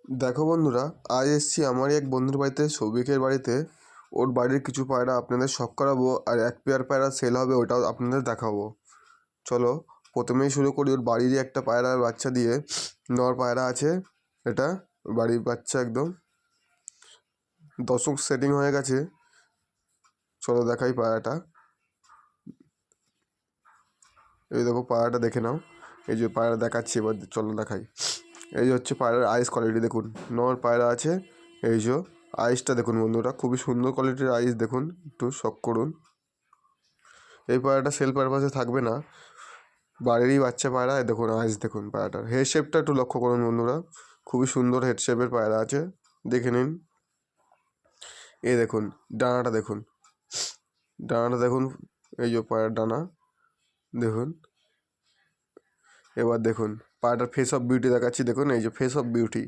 দেখো বন্ধুরা, আজ এসছি আমারই এক বন্ধুর বাড়িতে, সৌভিকের বাড়িতে। ওর বাড়ির কিছু পায়রা আপনাদের শখ করাবো, আর এক পেয়ার পায়রা সেল হবে, ওটাও আপনাদের দেখাবো। চলো প্রথমেই শুরু করি ওর বাড়িরই একটা পায়রার বাচ্চা দিয়ে। নর পায়রা আছে এটা, বাড়ির বাচ্চা একদম দশক সেটিং হয়ে গেছে। চলো দেখাই পায়রাটা। এই দেখো পায়রাটা দেখে নাও। এই যে পায়রা দেখাচ্ছি, এবার চলো দেখাই। এই যে হচ্ছে পায়রার আইস কোয়ালিটি দেখুন। নর পায়রা আছে। এই যে আইসটা দেখুন বন্ধুরা, খুবই সুন্দর কোয়ালিটির আইস দেখুন, একটু শখ করুন। এই পায়রাটা সেল পারপাসে থাকবে না, বাড়িরই বাচ্চা পায়রা। দেখুন আইস দেখুন, পায়রাটার হেড শেপটা একটু লক্ষ্য করুন বন্ধুরা, খুবই সুন্দর হেড শেপের পায়রা আছে, দেখে নিন। এই দেখুন ডানাটা দেখুন, ডানাটা দেখুন। এই যে পায়রার ডানা দেখুন। এবার দেখুন পায়রাটার ফেস অফ বিউটি দেখাচ্ছি, দেখুন এই যে ফেস অফ বিউটি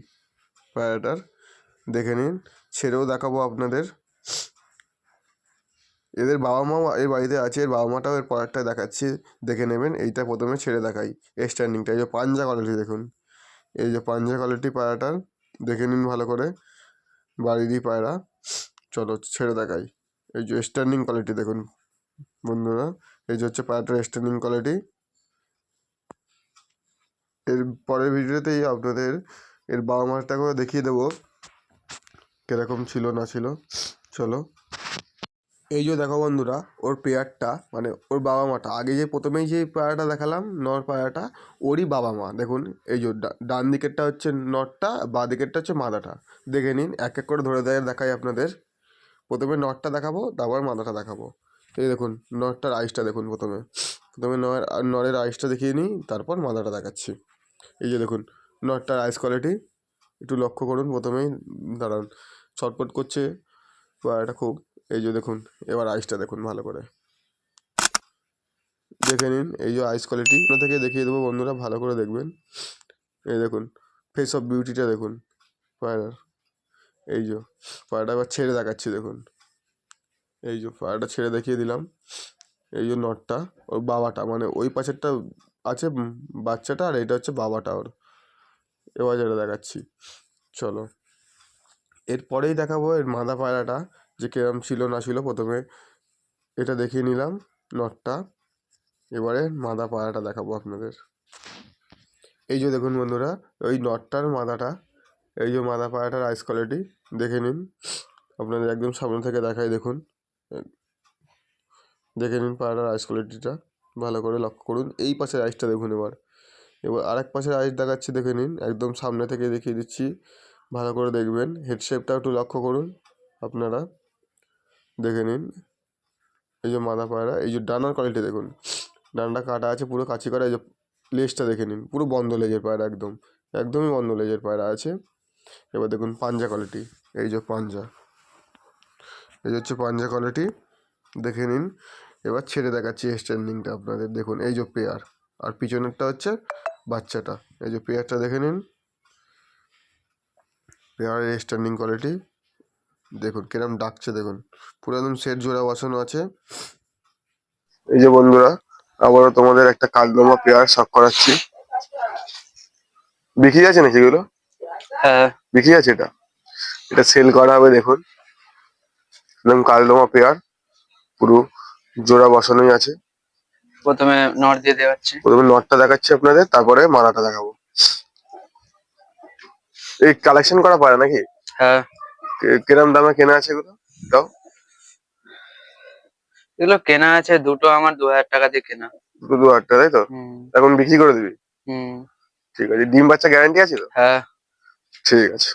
পায়রাটার, দেখে নিন। ছেড়েও দেখাবো আপনাদের। এদের বাবা মাও এর বাড়িতে আছে, এর বাবা মাটাও এর পরেরটা দেখাচ্ছি, দেখে নেবেন। এইটা প্রথমে ছেড়ে দেখাই স্ট্যান্ডিংটা। এই যে পাঞ্জা কোয়ালিটি দেখুন, এই যে পাঞ্জা কোয়ালিটি পায়রাটার, দেখে নিন ভালো করে, বাড়িরই পায়রা। চলো ছেড়ে দেখাই। এই যে স্ট্যান্ডিং কোয়ালিটি দেখুন বন্ধুরা, এই যে হচ্ছে পায়রাটার স্ট্যান্ডিং কোয়ালিটি। এর পরের ভিডিওতেই আপনাদের এর বাবা মাটা করে দেখিয়ে দেবো কিরকম ছিল না ছিল। চলো এই যে দেখো বন্ধুরা, ওর পেয়ারটা মানে ওর বাবা মাটা, আগে যে প্রথমেই যে পায়রাটা দেখালাম নর পায়রাটা, ওরই বাবা মা দেখুন। এই যে ডান দিকেরটা হচ্ছে নরটা, বাঁ দিকেরটা হচ্ছে মাদাটা, দেখে নিন। এক এক করে ধরে দেখাই আপনাদের। প্রথমে নরটা দেখাবো, তারপর মাদাটা দেখাবো। এই দেখুন নরটার আইসটা দেখুন, প্রথমে প্রথমে নরের আইসটা দেখিয়ে নিই, তারপর মাদাটা দেখাচ্ছি। এই যে দেখুন নরটার আইস কোয়ালিটি একটু লক্ষ্য করুন প্রথমেই, দাঁড়ান ছটপট করছে পায়রাটা খুব। এই যে দেখুন, এবার আইসটা দেখুন ভালো করে, দেখে নিন। এই যে আইস কোয়ালিটি থেকে দেখিয়ে দেবো বন্ধুরা, ভালো করে দেখবেন। এই দেখুন ফেস অফ বিউটিটা দেখুন পায়রার। এই যে পায়রাটা এবার ছেড়ে দেখাচ্ছি দেখুন। এই যে পায়রাটা ছেড়ে দেখিয়ে দিলাম। এই যে নটটা, ওর বাবাটা মানে ওই পাশেরটা আছে বাচ্চাটা, আর এইটা হচ্ছে বাবাটা ওর। এবার যেটা দেখাচ্ছি, চলো এরপরেই দেখাবো এর মাদা পায়রাটা, যে কিরম ছিল না ছিল। প্রথমে এটা দেখিয়ে নিলাম নটটা, এবারে মাদা পায়রাটা দেখাবো আপনাদের। এই যে দেখুন বন্ধুরা, ওই নটটার মাদাটা, এই যে মাদা পায়রাটার আইস কোয়ালিটি দেখে নিন। আপনাদের একদম সামনে থেকে দেখাই, দেখুন দেখে নিন পায়রাটার আইস কোয়ালিটিটা ভালো করে লক্ষ্য করুন। এই পাশের আইসটা দেখুন। এবার এবার আরেক পাশের আইস দেখাচ্ছি, দেখে নিন, একদম সামনে থেকে দেখিয়ে দিচ্ছি, ভালো করে দেখবেন। হেড শেপটা একটু লক্ষ্য করুন আপনারা, দেখে নিন। এই যে মাদা পায়রা, এই যে ডানার কোয়ালিটি দেখুন, ডানাটা কাটা আছে পুরো কাঁচি করা। এই যে লেজটা দেখে নিন, পুরো বন্ধ লেজের পায়রা, একদম একদমই বন্ধ লেজের পায়রা আছে। এবার দেখুন পাঞ্জা কোয়ালিটি, এই যে পাঞ্জা, এই হচ্ছে পাঞ্জা কোয়ালিটি, দেখে নিন। এবার ছেড়ে দেখাচ্ছি স্ট্যান্ডিংটা আপনাদের, দেখুন এই যে পেয়ার, আর পিছনেরটা হচ্ছে বাচ্চাটা। এই যে পেয়ারটা দেখে নিন, পেয়ারের স্ট্যান্ডিং কোয়ালিটি দেখুন কিরম ডাকছে, দেখুন পুরো একদম সেট জোড়া বসানো আছে। এই যে বন্ধুরা, আবারও তোমাদের একটা কালদমা পেয়ার শখ করাচ্ছি। বিক্রি আছে নাকি এগুলো? হ্যাঁ বিক্রি আছে। এটা এটা সেল করা হবে, দেখুন একদম কালদমা পেয়ার, পুরো জোড়া বসানোই আছে। প্রথমে নট দিয়ে দেখাচ্ছি। প্রথমে নটটা দেখাচ্ছি আপনাদের, তারপরে মালাটা দেখাবো। এই কালেকশন করা পারে নাকি? হ্যাঁ। কিরম দামে কেনা আছে এগুলো তাও? এগুলো কেনা আছে দুটো আমার 2000 টাকা দিয়ে কেনা। দুটো 2000 টাকা, তাই তো? এখন বিক্রি করে দিবি? হুম। ঠিক আছে, ডিম বাচ্চা গ্যারান্টি আছে তো? হ্যাঁ। ঠিক আছে,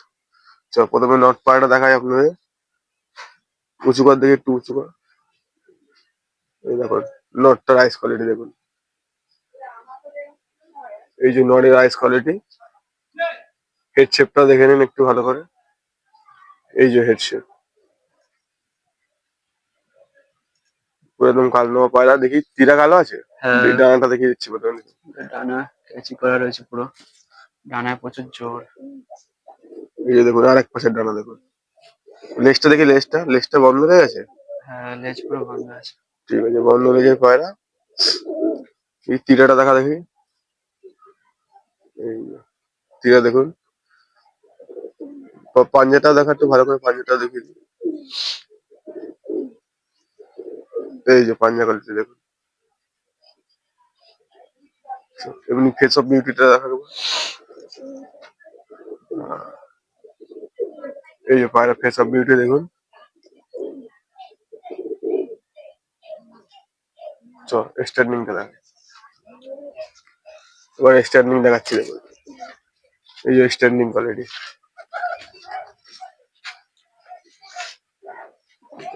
চল প্রথমে নট পায়রাটা দেখাই আপনাদের। উঁচু কর, দেখে একটু উঁচু কর। এই দেখুন নটটার আইস কোয়ালিটি দেখুন, এই যে নটের আইস কোয়ালিটি। হেড শেপটা দেখে নিন একটু ভালো করে, এই যে হেড শেপ, পুরো একদম কালো পায়রা। দেখি তীরা কালো আছে। হ্যাঁ। ডানাটা দেখিয়ে দিচ্ছি প্রথমে। ডানা ক্যাচি করা রয়েছে পুরো, ডানায় প্রচুর জোর। এই যে দেখুন আরেক পাশের ডানা দেখুন। লেজটা দেখি, লেজটা লেজটা বন্ধ হয়ে গেছে। হ্যাঁ লেজ পুরো বন্ধ আছে। ঠিক আছে, বন্ধ লেজের পায়রা। এই তীরাটা দেখা দেখি, এই তীরা দেখুন, পাঞ্জাটা দেখা, একটু ভালো করে পাঞ্জাটা দেখিয়ে দিই। এই যে পাঞ্জা কোয়ালিটি দেখুন। এমনি ফেস অফ বিউটিটা দেখাবো। এই যে পায়রা ফেস অফ বিউটি দেখুন। স্ট্যান্ডিংটা দেখেন। এবার স্ট্যান্ডিং দেখাচ্ছি দেখুন। এই যে স্ট্যান্ডিং কোয়ালিটি,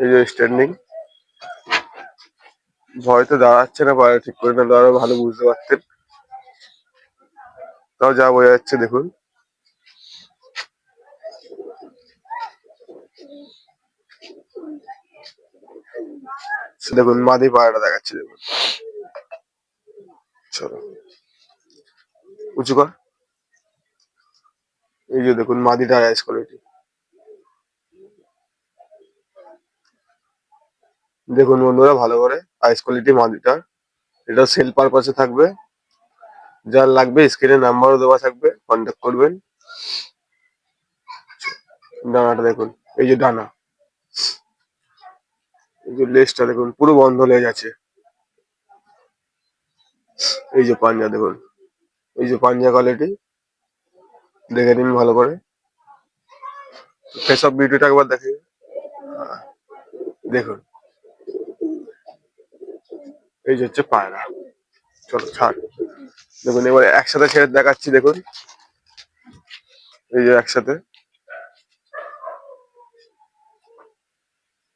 এই যে স্ট্যান্ডিং। ভয়তো দাঁড়াচ্ছে না, পায়রা ঠিক করে না দাঁড়ানো ভালো বুঝতে পারতেন, তাও যা বোঝা যাচ্ছে দেখুন। দেখুন মাদি পায়রাটা দেখাচ্ছি দেখুন। চলো উঁচু কর। এই যে দেখুন মাদিটা আইস কোয়ালিটি দেখুন বন্ধুরা ভালো করে। আইস কোয়ালিটি মাদিটা, এটা সেল পারপাসে থাকবে। যার লাগবে স্ক্রিনে নাম্বারও দেওয়া থাকবে, কন্ট্যাক্ট করবেন। ডানাটা দেখুন, এই যে ডানা, এই যে লেজটা দেখুন পুরো বন্ধ লেজ আছে। এই যে পাঞ্জা দেখুন, এই যে পাঞ্জা কোয়ালিটি দেখে নিন ভালো করে। ফেস অফ বিউটিটা একবার দেখে দেখুন। এই যে হচ্ছে পায়রা। চলো ছাড়। দেখুন এবার একসাথে ছেড়ে দেখাচ্ছি দেখুন। এই যে একসাথে,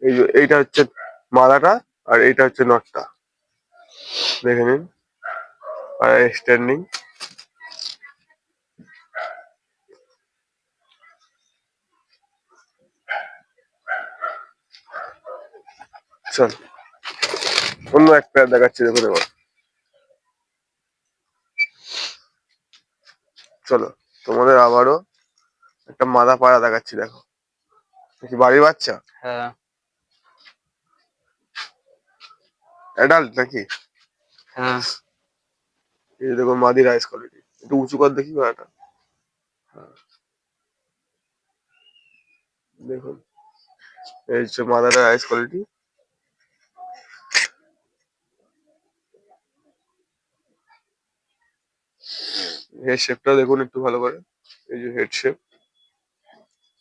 এই যে এইটা হচ্ছে মাদাটা আর এইটা হচ্ছে নটটা, দেখে নিন। আর স্ট্যান্ডিং। চল অন্য এক পেয়ার দেখাচ্ছি দেখুন এবার। চলো তোমাদের আবারও একটা মাদা পায়রা দেখাচ্ছি দেখো। কি বাড়ির বাচ্চা? হ্যাঁ। অ্যাডাল্ট নাকি? হ্যাঁ। এই যে দেখো মাদি রাইস কোয়ালিটি, একটু উঁচু কর দেখি পায়রাটা। দেখুন এই হচ্ছে মাদার রাইস কোয়ালিটি। হেড শেপটা দেখুন একটু ভালো করে। এই যে হেড শেপ।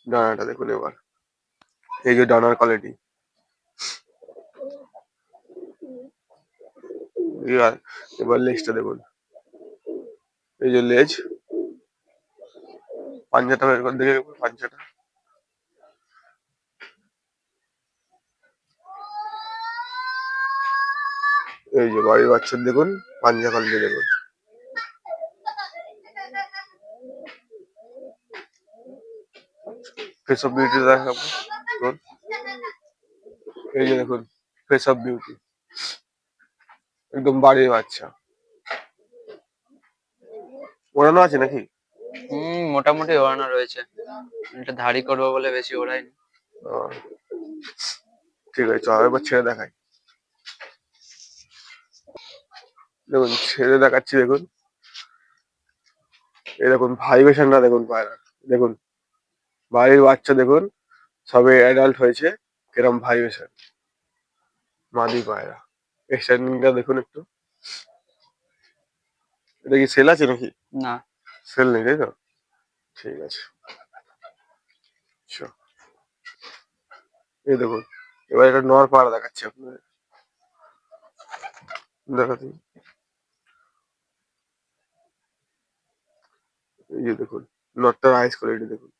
ডানাটা দেখুন এবার, এই যে ডানার কোয়ালিটি। এবার লেজটা দেখুন, এই যে লেজ। পাঞ্জাটা বের করে দেখে পাঞ্জাটা। এই যে বাড়ির বাচ্চার দেখুন পাঞ্জা কোয়ালিটি দেখুন। ফেস অফ বিউটি দেখাবো তোর। এই যে দেখুন ফেস অফ বিউটি, একদম বাড়ির বাচ্চা। ওড়ানো আছে নাকি? মোটামুটি ওড়ানো রয়েছে, এটা ধাড়ি করবো বলে বেশি ওড়াইনি। আহ, ঠিক আছে চল এবার ছেড়ে দেখাই। দেখুন ছেড়ে দেখাচ্ছি দেখুন। এই দেখুন ভাইবেশনটা দেখুন পায়রা দেখুন। বাড়ির বাচ্চা দেখুন, সবে অ্যাডাল্ট হয়েছে, কিরম ভাইবেশন। মাদি পায়রা স্ট্যান্ডিংটা দেখুন একটু। এটা কি সেল আছে নাকি? না। সেল নেই তাই তো? ঠিক আছে। আচ্ছা, এই দেখুন এবার একটা নর পায়রা দেখাচ্ছি আপনাদের, দেখাচ্ছি। এই যে দেখুন নটটার আইস কোয়ালিটি দেখুন।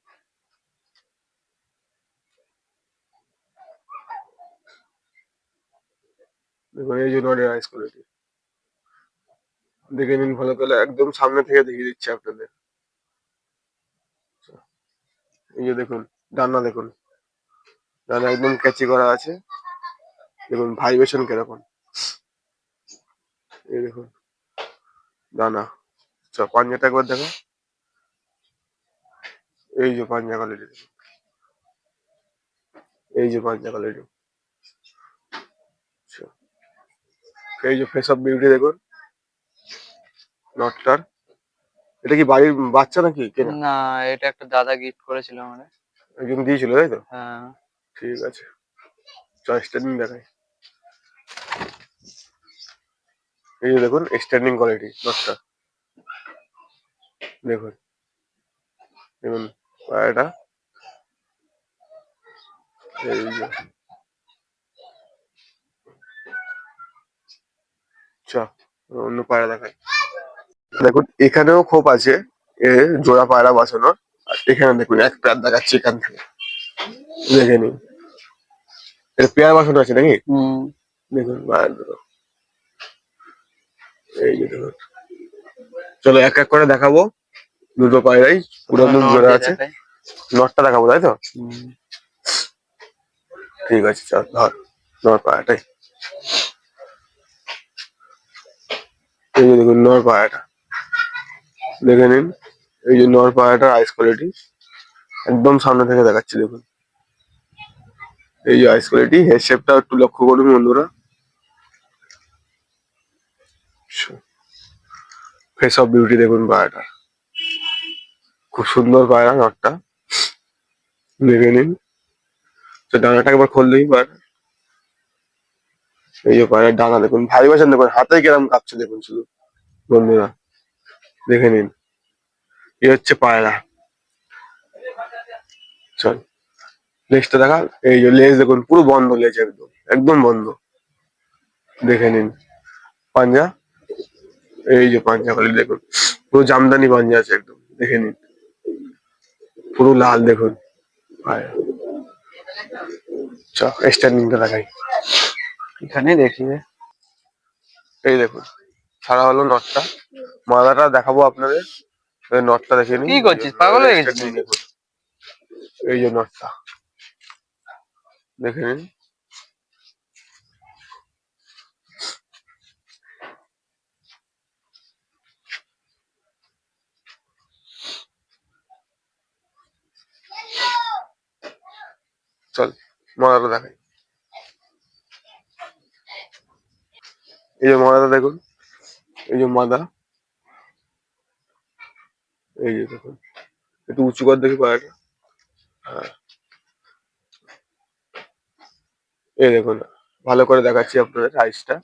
দেখুন এই যে নটের আইস কোয়ালিটি দেখে নিন ভালো করে, একদম সামনে থেকে দেখিয়ে দিচ্ছি আপনাদের। এই যে দেখুন ডানা দেখুন, ডানা একদম ক্যাচি করা আছে। দেখুন ভাইব্রেশন কিরকম। এই দেখুন ডানা। পাঞ্জাটা একবার দেখো। এই যে পাঞ্জা কোয়ালিটি, এই যে পাঞ্জা কোয়ালিটি। এই যে ফেস অফ বিউটি দেখুন নটটার। এটা কি বাড়ির বাচ্চা নাকি কেনা? না, এটা একটা দাদা গিফট করেছিল আমারে। একজন দিয়েছিল তাই তো? হ্যাঁ। ঠিক আছে, চল স্ট্যান্ডিং দেখাই। এই যে দেখুন স্ট্যান্ডিং কোয়ালিটি নটটা, দেখুন দেখুন পায়রাটা, এই যে চ অন্য পায়রা দেখাই। দেখুন এখানেও খোপ আছে, এ জোড়া পায়রা বাঁচানোর। আর এখানে দেখুন এক পেয়ার দেখাচ্ছি এখান থেকে, দেখে নিন। এটা পেয়ার বাঁচানো আছে নাকি? দেখুন পায়রা দুটো, এই যে দেখুন। চলো এক এক করে দেখাবো দুটো পায়রাই পুরানো নট জোড়া দিয়ে আছে। দেখাই। নটটা দেখাবো তাই তো? ঠিক আছে চল ধর, নর পায়রাটাই, এই যে দেখুন নর পায়রাটা, দেখে নিন। এই যে নর পায়রাটার আইস কোয়ালিটি, একদম সামনে থেকে দেখাচ্ছি দেখুন। এই যে আইস কোয়ালিটি, হেড শেপটা একটু লক্ষ্য করুন বন্ধুরা। ফেস অফ বিউটি দেখুন পায়রাটা, খুব সুন্দর পায়রা নটটা, দেখে নিন। তো ডানাটা একবার খোল দিই পায়রা, এই যে পায়রার ডানা দেখুন, ভাইব্রেশন দেখুন, হাতে কিরম কাঁপছে দেখুন শুধু বন্ধুরা, দেখে নিন। এই হচ্ছে পায়রা। চল লেজটা দেখা, এই যে লেজ দেখুন পুরো বন্ধ, লেজ একদম একদম বন্ধ, দেখে নিন। পাঞ্জা, এই যে পাঞ্জা কোয়ালিটি দেখুন, পুরো জামদানি পাঞ্জা আছে একদম, দেখে নিন। পুরো লাল দেখুন পায়রা। চ স্ট্যান্ডিংটা দেখাই, এখানে দেখি। এই দেখুন ছাড়া হলো নটটা, মাদাটা দেখাবো আপনাদের। নটটা দেখে নিন, কি করছিস, পাগল হয়ে গেছিস স্ট্যান্ডিং নাকি? দেখুন, এই যে নটটা দেখে নিন। চল মাদাটা দেখাই, এই যে মাদাটা দেখুন, এই যে মাদা, এই যে দেখুন। একটু উঁচু কর দেখি পায়রাটা, হ্যাঁ এই দেখুন, ভালো করে দেখাচ্ছি আপনাদের আইসটা,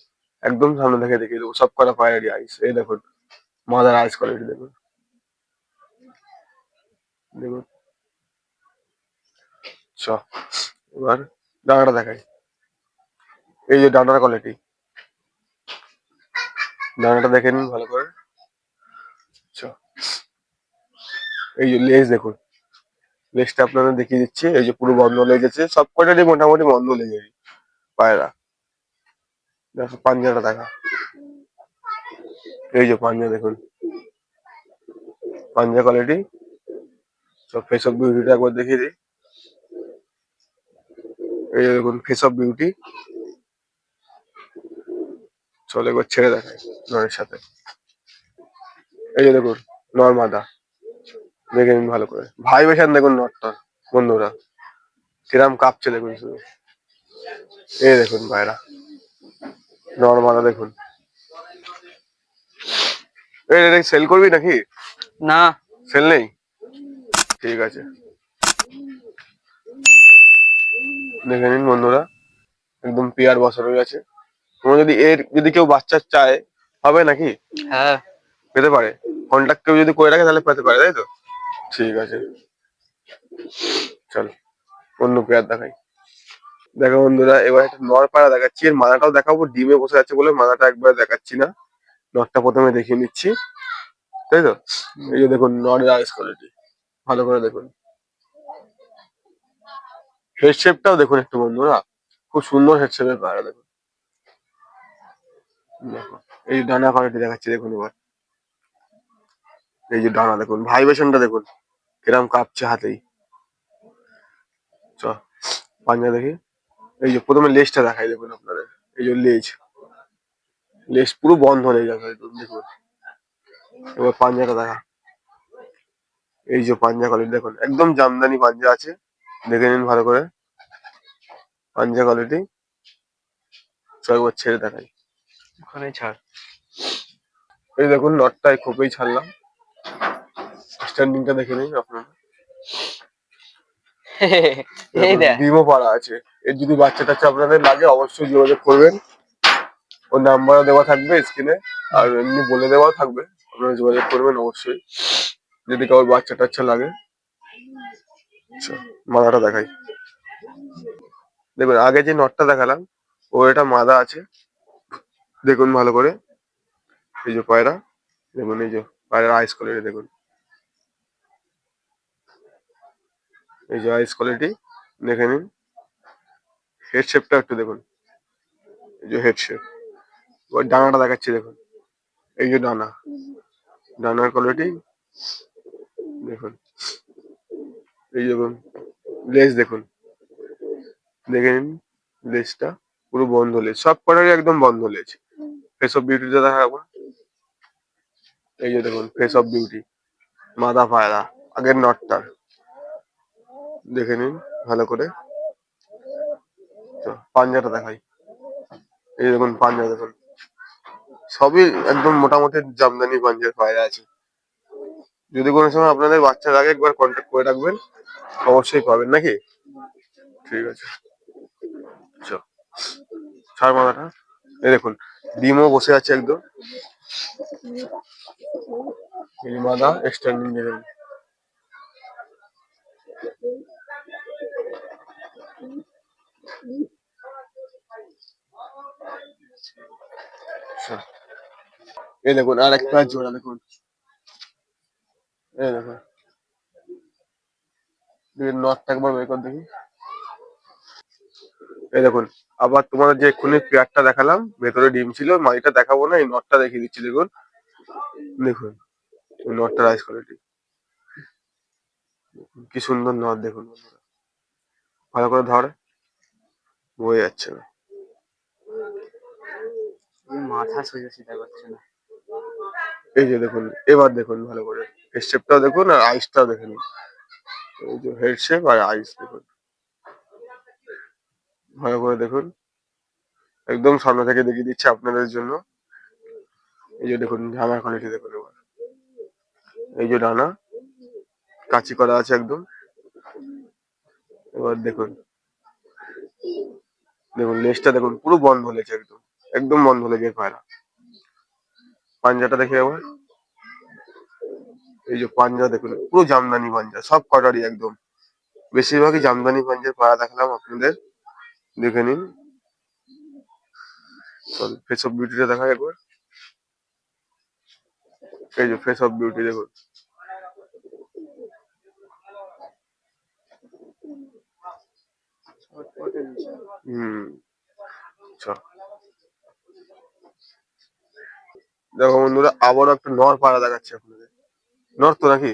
একদম সামনে থেকে দেখিয়ে দেবো সব কটা পায়রারই আইস। এই দেখুন মাদার আইস কোয়ালিটি দেখুন, দেখুন। চ এবার ডানাটা দেখাই, এই যে ডানার কোয়ালিটি, ডানাটা দেখে নিন ভালো করে। চ এই যে লেজ দেখুন, লেজটা আপনাদের দেখিয়ে দিচ্ছি, এই যে পুরো বন্ধ লেজ আছে, সব কটারই মোটামুটি বন্ধ লেগে পায়রা। দেখো পাঞ্জাটা দেখা, এই যে পাঞ্জা দেখুন, পাঞ্জা কোয়ালিটি। সব ফেস অফ বিউটিটা একবার দেখিয়ে দিই, এই যে দেখুন ফেস অফ বিউটি। চলো একবার ছেড়ে দেখাই নরের সাথে, এই যে দেখুন নর মাদা, দেখে নিন ভালো করে, ভাইব্রেশন দেখুন নটটা বন্ধুরা, কিরাম কাঁপছে দেখুন শুধু, এই দেখুন ভাইরা নর মাদা দেখুন। এই সেল করবি নাকি? না। সেল নেই, ঠিক আছে। দেখে নিন বন্ধুরা, একদম পেয়ার বসানো আছে। তোমরা যদি এর যদি কেউ বাচ্চা চায় হবে নাকি? হ্যাঁ। পেতে পারে, কন্ট্যাক্ট কেউ যদি করে রাখে তাহলে পেতে পারে তাই তো? ঠিক আছে চল অন্য পেয়ার দেখাই। দেখো বন্ধুরা এবার একটা নর পায়রা দেখাচ্ছি, এর মাথাটাও দেখাবো, ডিমে বসে আছে বলে মাথাটা একবার দেখাচ্ছি না, নরটা প্রথমে দেখিয়ে নিচ্ছি তাই তো। এই যে দেখুন নরের আইস কোয়ালিটি, ভালো করে দেখুন, হেড শেপটাও দেখুন একটু বন্ধুরা, খুব সুন্দর হেড শেপের পায়রা দেখুন। দেখো এই ডানা কোয়ালিটি দেখাচ্ছি দেখুন এবার, এই যে ডানা দেখুন, ভাইব্রেশনটা দেখুন কিরম কাঁপছে হাতেই। চ পাঞ্জা দেখি, এই যে প্রথমে লেজটা দেখাই দেখুন আপনাদের, এই যে লেজ, লেজ পুরো বন্ধ লেজ আছে একদম দেখুন। এবার পাঞ্জাটা দেখা, এই যে পাঞ্জা কোয়ালিটি দেখুন, একদম জামদানি পাঞ্জা আছে, দেখে নিন ভালো করে পাঞ্জা কোয়ালিটি। চল একবার ছেড়ে দেখাই, ওখানে ছাড়। এই দেখুন নটটাই খোপেই ছাড়লাম, স্ট্যান্ডিংটা দেখে নিন আপনারা, এই দেখুন দেখ, ডিমও পাড়া আছে। এর যদি বাচ্চা টাচ্চা আপনাদের লাগে অবশ্যই যোগাযোগ করবেন, ওর নাম্বারও দেওয়া থাকবে স্ক্রিনে, আর এমনি বলে দেওয়াও থাকবে, আপনারা যোগাযোগ করবেন অবশ্যই যদি কারোর বাচ্চা টাচ্চা লাগে। আচ্ছা, মাদাটা দেখাই। দেখুন আগে যে নটটা দেখালাম ওর এটা মাদা আছে, দেখুন ভালো করে। এই যে পায়রা, দেখুন এই যে পায়রার আইস কোয়ালিটি দেখুন, এই যে আইস কোয়ালিটি দেখে নিন। হেড শেপটা একটু দেখুন, এই যে হেড শেপ। ওর ডানাটা দেখাচ্ছি দেখুন, এই যে ডানা, ডানার কোয়ালিটি দেখুন। এই যে দেখুন লেজ দেখুন, দেখে নিন লেজটা পুরো বন্ধ লেজ, সব কটারই একদম বন্ধ লেজ। ফেস অফ বিউটিটা দেখাবো, এই যে দেখুন ফেস অফ বিউটি, মাদা পায়রা আগের নটটার, দেখে নিন ভালো করে। তো পাঞ্জাটা দেখাই, এই দেখুন পাঞ্জা দেখুন, সবই একদম মোটামুটি জামদানি পাঞ্জার পায়রা আছে। যদি কোনো সময় আপনাদের বাচ্চার আগে একবার কন্ট্যাক্ট করে রাখবেন, অবশ্যই পাবেন নাকি। ঠিক আছে, চল ছাড় মাথাটা। এই দেখুন ডিমও বসে আছে একদম, এই মাদা এক্সটেন্ডিং দেখুন। আচ্ছা, এই দেখুন আর একটা জোড়া দেখুন, এই দেখুন নটটা একবার বের কর দেখি। এই দেখুন আবার তোমাদের যে এক্ষুনি পেয়ারটা দেখালাম ভেতরে ডিম ছিল, মাটিটা দেখাবো না, এই নটটা দেখিয়ে দিচ্ছি দেখুন। দেখুন নটটা রাইস কোয়ালিটি, কি সুন্দর নট দেখুন বন্ধুরা। ভালো করে ধরে, বয়ে যাচ্ছে না। মাথা সোজা সিধা করছে না। এই যে দেখুন এবার দেখুন ভালো করে, হেড শেপটাও দেখুন আর আইসটাও দেখুন, এই যে হেড শেপ আর আইস দেখুন ভালো করে দেখুন। একদম সামনে থেকে দেখিয়ে দিচ্ছে আপনাদের জন্য। এই যে দেখুন ডানার কোয়ালিটি দেখুন এবার, এই যে ডানা কাচি করা আছে একদম। এবার দেখুন, দেখুন লেজটা দেখুন পুরো বন্ধ লেজ একদম, একদম বন্ধ লেগের পায়রা। পাঞ্জাটা দেখে আবার, এই যে পাঞ্জা দেখুন পুরো জামদানি পাঞ্জা, সব কটারই একদম, বেশিরভাগই জামদানি পাঞ্জার পায়রা দেখালাম আপনাদের, দেখে নিন। ফেস অফ বিউটিটা দেখা একবার, এই যে ফেস অফ বিউটি দেখুন। হম, আচ্ছা দেখো বন্ধুরা আবারও একটা নর পায়রা দেখাচ্ছি আপনাদের, নর তো নাকি,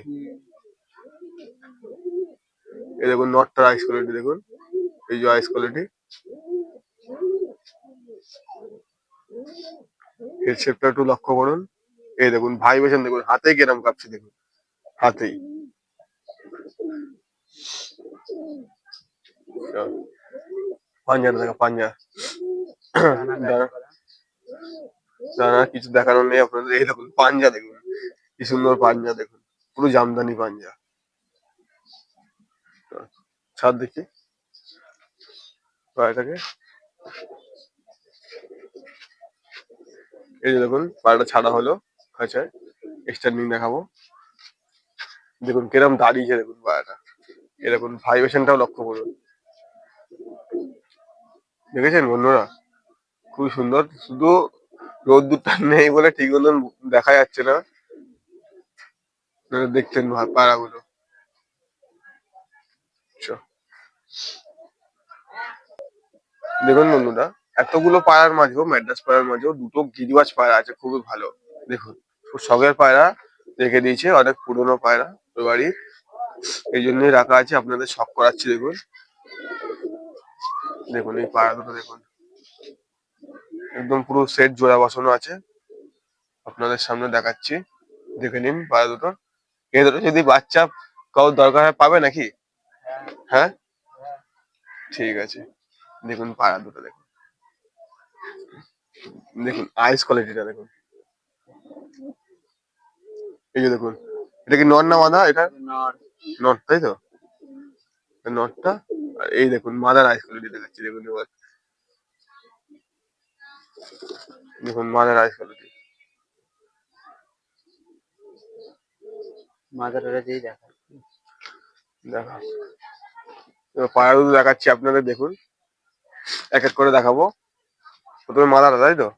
এই দেখুন নটটার আইস কোয়ালিটি দেখুন, এই যে আইস কোয়ালিটি, হেড শেপটা একটু লক্ষ্য করুন। এই দেখুন ভাইব্রেশন দেখুন, হাতেই কেরম কাঁপছে দেখুন, হাতেই। পাঞ্জাটা দেখা পাঞ্জা, দাঁড়া, দাঁড়া কিছু দেখানোর নেই আপনাদের, এই দেখুন পাঞ্জা দেখুন, কি সুন্দর পাঞ্জা দেখুন, পুরো জামদানি পাঞ্জা। ছাড় দেখি পায়রাটাকে, এই যে দেখুন পায়রাটা ছাড়া হলো খাঁচায়, এক্সটেন্ডিং দেখাবো, দেখুন কিরম দাঁড়িয়েছে দেখুন পায়রাটা, এরকম ভাইব্রেশনটাও লক্ষ্য করুন, দেখেছেন বন্ধুরা খুব সুন্দর। শুধু রোদ্দুরটা নেই বলে ঠিক মতন দেখা যাচ্ছে না, আপনারা দেখছেন পায়রাগুলো। আচ্ছা, দেখুন বন্ধুরা এতগুলো পায়রার মাঝেও, ম্যাড্রাস পায়রার মাঝেও দুটো গিরিবাজ পায়রা আছে খুবই ভালো, দেখুন খুব শখের পায়রা, রেখে দিয়েছে, অনেক পুরনো পায়রা ওর বাড়ির, এই জন্যই রাখা আছে, আপনাদের শখ করাচ্ছি দেখুন। দেখুন এই পায়রা দুটো দেখুন, একদম পুরো সেট জোড়া বসানো আছে, আপনাদের সামনে দেখাচ্ছি, দেখে নিন পায়রা দুটো। এই দুটো যদি বাচ্চা কারোর দরকার হয় পাবে নাকি? হ্যাঁ ঠিক আছে, দেখুন পায়রা দুটো দেখুন, দেখুন আইস কোয়ালিটিটা দেখুন, এই যে দেখুন, এটা কি নর না মাদা এটা? নর, তাই তো। নটটা। আর এই দেখুন মাদার আইস কোয়ালিটি দেখাচ্ছি, দেখুন এবার দেখুন মাদার আইস কোয়ালিটি। মাদার দিয়ে দেখা। দেখা এবার পায়রা দুটো দেখাচ্ছি আপনাদের, দেখুন এক এক করে দেখাবো। প্রথমে মাদাটা, তাই তো?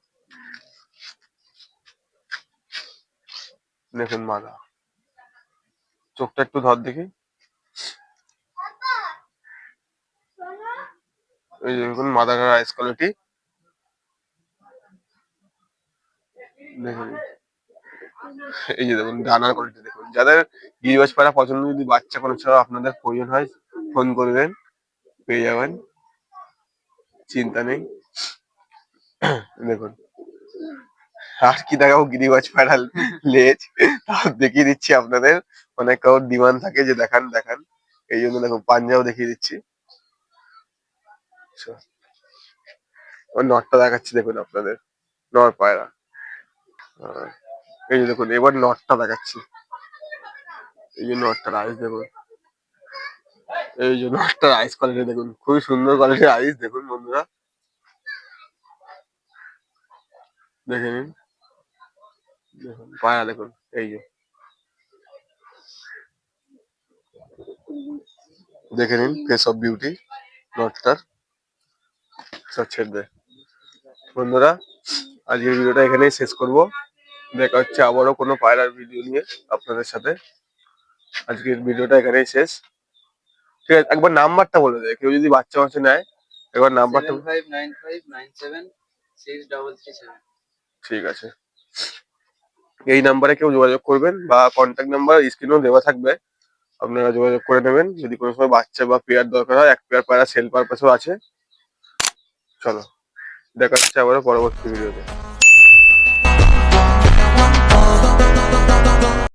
দেখুন মাদা, চোখটা একটু ধর দেখি। এই যে দেখুন মাদার আইস কোয়ালিটি দেখুন। এই যে দেখুন ডানার কোয়ালিটি দেখুন। যাদের গিরিবাজ পায়রা পছন্দ, যদি বাচ্চা কোনো ছাড়া আপনাদের প্রয়োজন হয় ফোন করবেন, পেয়ে যাবেন, চিন্তা নেই। দেখুন আর কি দেখাবো, গিরিবাজ পায়রা লেজ তাও দেখিয়ে দিচ্ছি আপনাদের। অনেক কারোর ডিমান্ড থাকে যে দেখান দেখান, এই জন্য দেখুন পাঞ্জাও দেখিয়ে দিচ্ছি। আচ্ছা, ওর নটটা দেখাচ্ছি দেখুন আপনাদের, নর পায়রা। আহ, এই যে দেখুন এবার নটটা দেখাচ্ছি। এই যে নটটার আইস দেখুন, এই যে নটটার আইস কোয়ালিটি দেখুন, খুবই সুন্দর কোয়ালিটির আইস দেখুন বন্ধুরা, দেখে নিন। দেখুন পায়রা দেখুন, এই যে দেখে নিন ফেস অফ বিউটি নটটার। ছেড়ে দে বন্ধুরা, আজকের ভিডিওটা এখানেই শেষ করব। দেখা হচ্ছে আবারও কোনো পায়রার ভিডিও নিয়ে আপনাদের সাথে। আজকের ভিডিওটা এখানেই শেষ। ঠিক আছে, একবার নাম্বারটা বলে দেয়, কেউ যদি বাচ্চা বাচ্চা নেয় একবার নাম্বারটা। 7595976337। ঠিক আছে, এই নাম্বারে কেউ যোগাযোগ করবেন, বা কন্ট্যাক্ট নাম্বার স্ক্রিনেও দেওয়া থাকবে, আপনারা যোগাযোগ করে নেবেন। যদি কোনো সময় বাচ্চা বা পেয়ার দরকার হয়, এক পেয়ার পায়রা সেল পারপাসও আছে। চলো, দেখা হচ্ছে আবারও পরবর্তী ভিডিওতে।